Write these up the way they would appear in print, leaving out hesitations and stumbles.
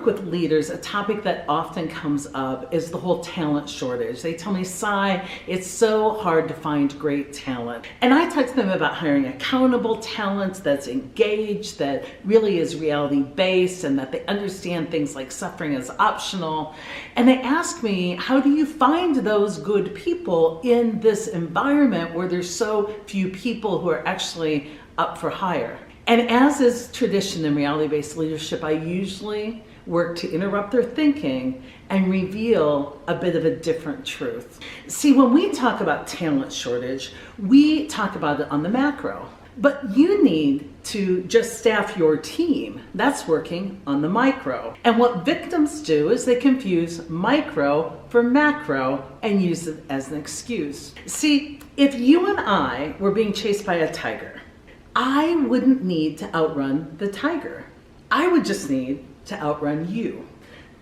work with leaders, a topic that often comes up is the whole talent shortage. They tell me, Sai, it's so hard to find great talent. And I talk to them about hiring accountable talent that's engaged, that really is reality-based, and that they understand things like suffering is optional. And they ask me, how do you find those good people in this environment where there's so few people who are actually up for hire? And as is tradition in reality-based leadership, I usually work to interrupt their thinking and reveal a bit of a different truth. See, when we talk about talent shortage, we talk about it on the macro. But you need to just staff your team. That's working on the micro. And what victims do is they confuse micro for macro and use it as an excuse. See, if you and I were being chased by a tiger, I wouldn't need to outrun the tiger. I would just need to outrun you.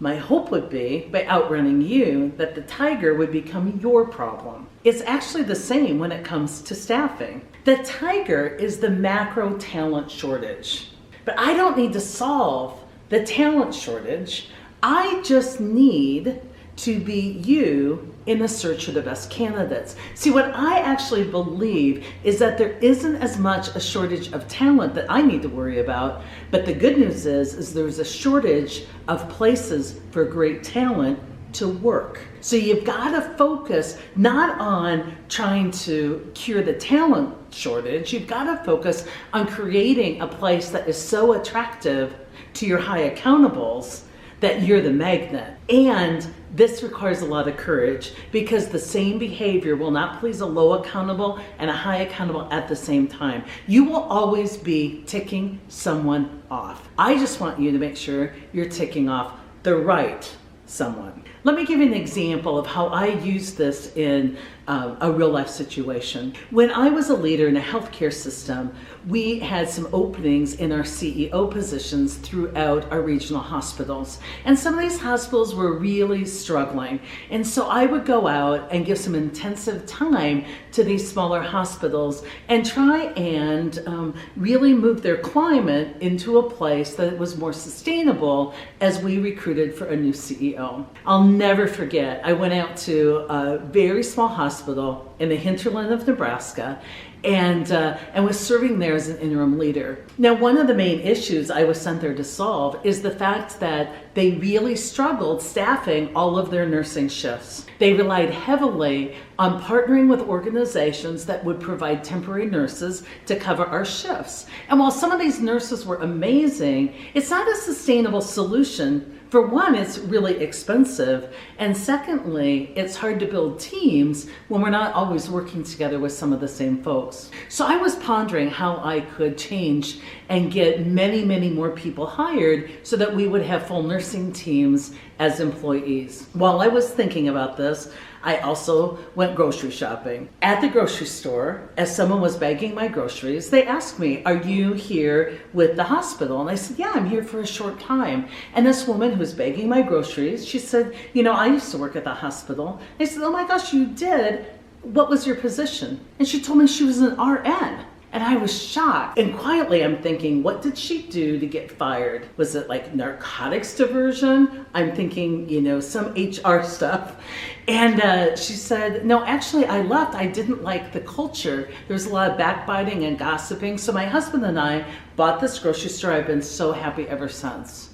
My hope would be, by outrunning you, that the tiger would become your problem. It's actually the same when it comes to staffing. The tiger is the macro talent shortage. But I don't need to solve the talent shortage. I just need to be you in the search for the best candidates. See, what I actually believe is that there isn't as much a shortage of talent that I need to worry about, but the good news is there's a shortage of places for great talent to work. So you've got to focus not on trying to cure the talent shortage, you've got to focus on creating a place that is so attractive to your high accountables that you're the magnet. And this requires a lot of courage, because the same behavior will not please a low accountable and a high accountable at the same time. You will always be ticking someone off. I just want you to make sure you're ticking off the right someone. Let me give you an example of how I use this in a real life situation. When I was a leader in a healthcare system, we had some openings in our CEO positions throughout our regional hospitals. And some of these hospitals were really struggling. And so I would go out and give some intensive time to these smaller hospitals and try and really move their climate into a place that was more sustainable as we recruited for a new CEO. I'll never forget, I went out to a very small hospital in the hinterland of Nebraska and was serving there as an interim leader. Now, one of the main issues I was sent there to solve is the fact that they really struggled staffing all of their nursing shifts. They relied heavily on partnering with organizations that would provide temporary nurses to cover our shifts. And while some of these nurses were amazing, it's not a sustainable solution. For one, it's really expensive, and secondly, it's hard to build teams when we're not always working together with some of the same folks. So I was pondering how I could change and get many, many more people hired so that we would have full nursing teams as employees. While I was thinking about this, I also went grocery shopping. At the grocery store, as someone was bagging my groceries, they asked me, "Are you here with the hospital?" And I said, "Yeah, I'm here for a short time." And this woman who was bagging my groceries, she said, "You know, I used to work at the hospital." I said, "Oh my gosh, you did? What was your position?" And she told me she was an RN. And I was shocked. And quietly I'm thinking, what did she do to get fired? Was it like narcotics diversion? I'm thinking, you know, some HR stuff. And she said, "No, actually I left. I didn't like the culture. There was a lot of backbiting and gossiping. So my husband and I bought this grocery store. I've been so happy ever since."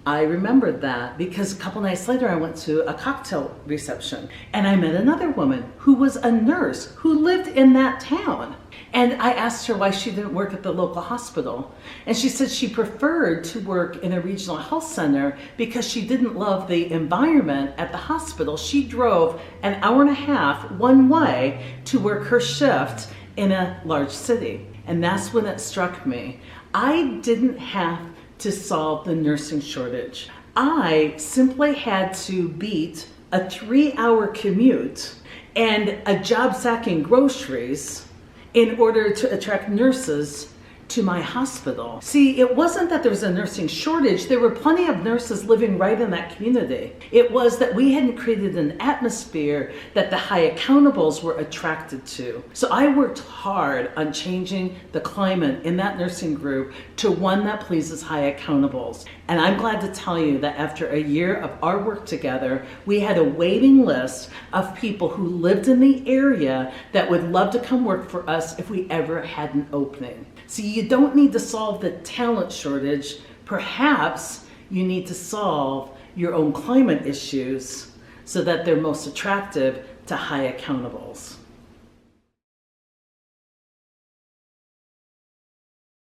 I remembered that because a couple nights later I went to a cocktail reception and I met another woman who was a nurse who lived in that town. And I asked her why she didn't work at the local hospital. And she said she preferred to work in a regional health center because she didn't love the environment at the hospital. She drove an hour and a half one way to work her shift in a large city. And that's when it struck me. I didn't have to solve the nursing shortage. I simply had to beat a 3-hour commute and a job sacking groceries in order to attract nurses to my hospital. See, it wasn't that there was a nursing shortage. There were plenty of nurses living right in that community. It was that we hadn't created an atmosphere that the high accountables were attracted to. So I worked hard on changing the climate in that nursing group to one that pleases high accountables. And I'm glad to tell you that after a year of our work together, we had a waiting list of people who lived in the area that would love to come work for us if we ever had an opening. So you don't need to solve the talent shortage. Perhaps you need to solve your own climate issues so that they're most attractive to high accountables.